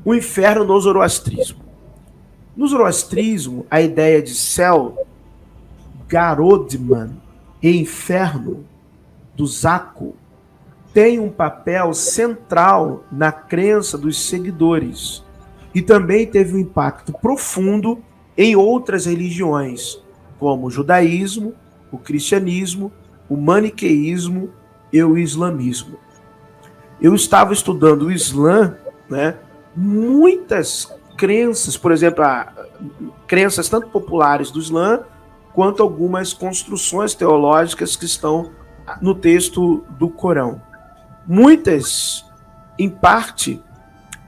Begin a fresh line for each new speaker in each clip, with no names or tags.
O inferno no zoroastrismo. No zoroastrismo, a ideia de céu, Garodman e inferno, do Zaco, tem um papel central na crença dos seguidores e também teve um impacto profundo em outras religiões, como o judaísmo, o cristianismo, o maniqueísmo e o islamismo. Eu estava estudando o Islã, né? Muitas crenças, por exemplo, crenças tanto populares do Islã, quanto algumas construções teológicas que estão no texto do Corão. Muitas, em parte,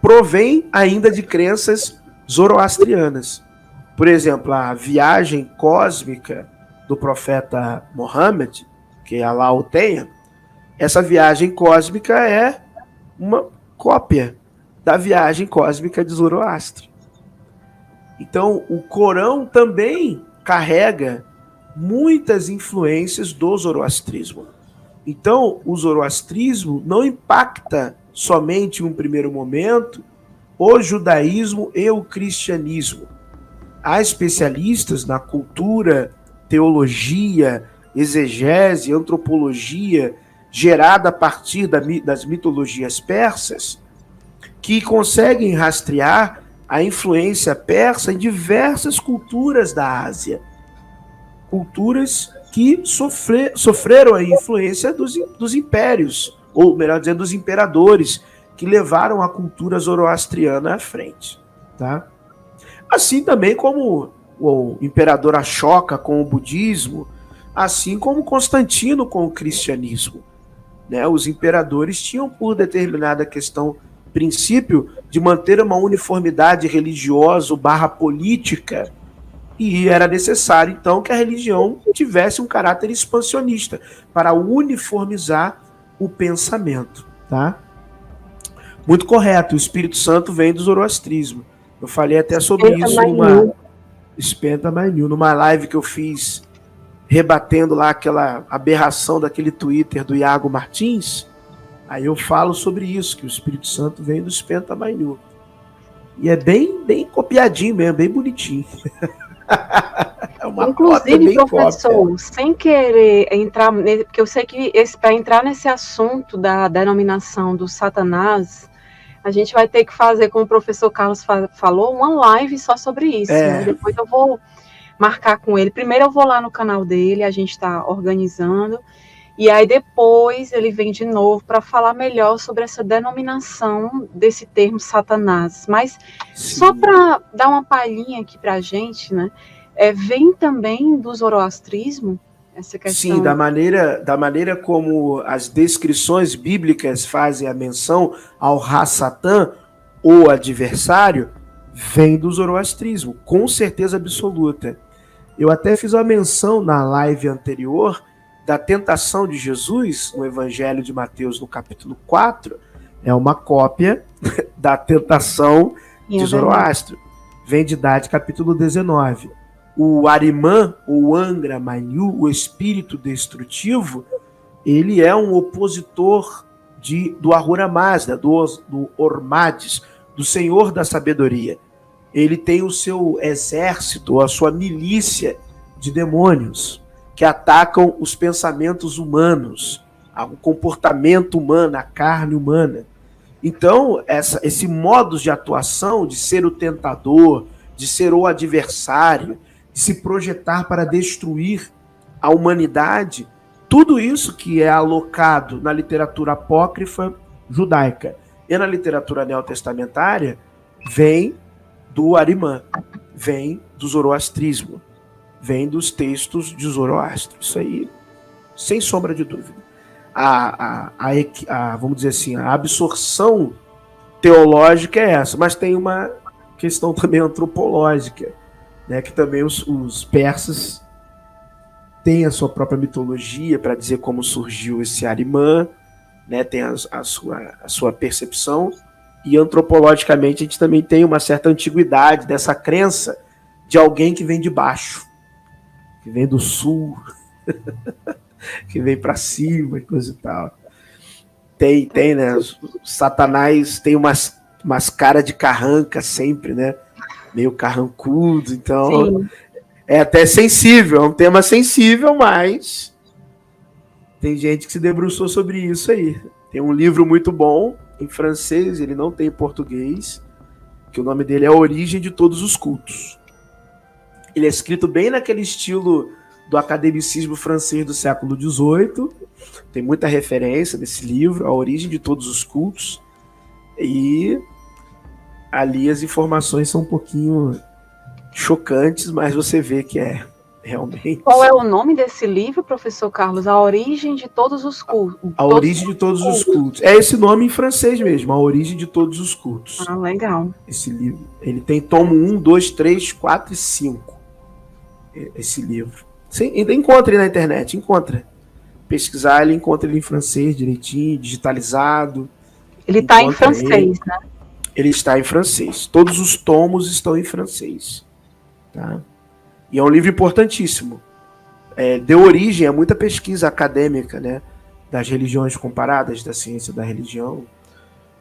provém ainda de crenças zoroastrianas. Por exemplo, a viagem cósmica do profeta Mohammed, que Allah o tenha, essa viagem cósmica é uma cópia da viagem cósmica de Zoroastro. Então, o Corão também carrega muitas influências do zoroastrismo. Então, o zoroastrismo não impacta somente em um primeiro momento o judaísmo e o cristianismo. Há especialistas na cultura, teologia, exegese, antropologia, gerada a partir das mitologias persas, que conseguem rastrear a influência persa em diversas culturas da Ásia. Culturas que sofreram a influência dos impérios, ou melhor dizendo, dos imperadores, que levaram a cultura zoroastriana à frente. Tá? Assim também como o imperador Ashoka com o budismo, assim como Constantino com o cristianismo. Né? Os imperadores tinham por determinada questão, princípio, de manter uma uniformidade religiosa / política, e era necessário, então, que a religião tivesse um caráter expansionista para uniformizar o pensamento. Tá? Muito correto, o Espírito Santo vem do zoroastrismo. Eu falei até sobre isso numa live que eu fiz, rebatendo lá aquela aberração daquele Twitter do Iago Martins. Aí eu falo sobre isso, que o Espírito Santo vem do Spenta Mainyu. E é bem copiadinho mesmo, bem bonitinho.
É uma Inclusive, professor, cópia. Sem querer entrar, porque eu sei que para entrar nesse assunto da denominação do Satanás, a gente vai ter que fazer, como o professor Carlos falou, uma live só sobre isso. Né? Depois eu vou marcar com ele. Primeiro eu vou lá no canal dele, a gente está organizando, e aí depois ele vem de novo para falar melhor sobre essa denominação desse termo Satanás. Mas sim, só para dar uma palhinha aqui para a gente, né? Vem também do zoroastrismo essa questão?
Sim, da maneira como as descrições bíblicas fazem a menção ao Ra-Satã, ou adversário, vem do zoroastrismo, com certeza absoluta. Eu até fiz uma menção na live anterior da tentação de Jesus no Evangelho de Mateus, no capítulo 4, é uma cópia da tentação de Zoroastro. Vem de Dade, capítulo 19. O Arimã, ou Angra Mainyu, o espírito destrutivo, ele é um opositor do Ahura Mazda, do Ormades, do Senhor da Sabedoria. Ele tem o seu exército, a sua milícia de demônios que atacam os pensamentos humanos, o comportamento humano, a carne humana. Então, esse modus de atuação, de ser o tentador, de ser o adversário, de se projetar para destruir a humanidade, tudo isso que é alocado na literatura apócrifa judaica e na literatura neotestamentária vem do Arimã, vem do zoroastrismo, vem dos textos de Zoroastro. Isso aí, sem sombra de dúvida. Vamos dizer assim, a absorção teológica é essa, mas tem uma questão também antropológica, né, que também os persas têm a sua própria mitologia para dizer como surgiu esse Arimã, né, tem a sua percepção, e antropologicamente a gente também tem uma certa antiguidade dessa crença de alguém que vem de baixo, que vem do sul, que vem para cima e coisa e tal. Tem, né? Satanás tem umas cara de carranca sempre, né? Meio carrancudo, então
Sim.
é até sensível, é um tema sensível, mas tem gente que se debruçou sobre isso aí. Tem um livro muito bom em francês, ele não tem em português, que o nome dele é A Origem de Todos os Cultos. Ele é escrito bem naquele estilo do academicismo francês do século XVIII, tem muita referência nesse livro, A Origem de Todos os Cultos, e ali as informações são um pouquinho chocantes, mas você vê que é realmente...
Qual é o nome desse livro, professor Carlos? A Origem de Todos os Cultos.
A Origem de Todos os Cultos. É esse nome em francês mesmo, A Origem de Todos os Cultos.
Ah, legal.
Esse livro. Ele tem tomo 1, 2, 3, 4 e 5. Esse livro. Sim, ainda encontra ele na internet, encontra. Pesquisar, ele encontra ele em francês direitinho, digitalizado.
Ele está em francês, né?
Ele está em francês. Todos os tomos estão em francês. Tá? E é um livro importantíssimo. Deu origem a muita pesquisa acadêmica, né, das religiões comparadas, da ciência da religião,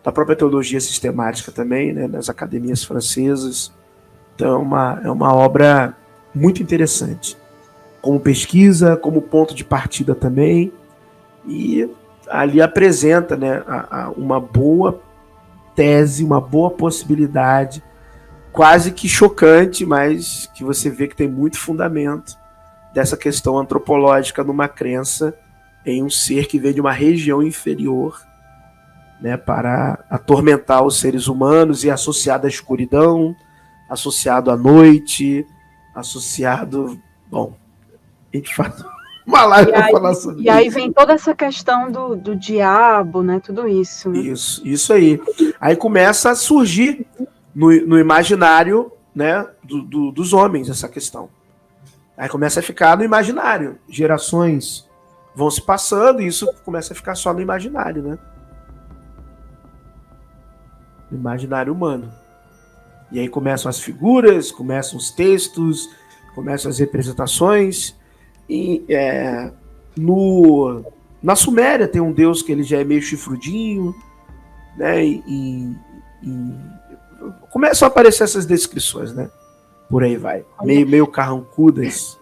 da própria teologia sistemática também, né, nas academias francesas. Então é uma obra muito interessante. Como pesquisa, como ponto de partida também. E ali apresenta, né, uma boa tese, uma boa possibilidade, quase que chocante, mas que você vê que tem muito fundamento dessa questão antropológica numa crença em um ser que vem de uma região inferior, né, para atormentar os seres humanos e associado à escuridão, associado à noite, associado... Bom, a gente faz uma live para falar sobre isso.
E aí vem toda essa questão do diabo, né, tudo isso. Né?
Isso aí. Aí começa a surgir no imaginário, né, dos homens essa questão. Aí começa a ficar no imaginário. Gerações vão se passando e isso começa a ficar só no imaginário, né? No imaginário humano. E aí começam as figuras, começam os textos, começam as representações. E na Suméria tem um deus que ele já é meio chifrudinho, né? E começam a aparecer essas descrições, né? Por aí vai. Meio carrancudas.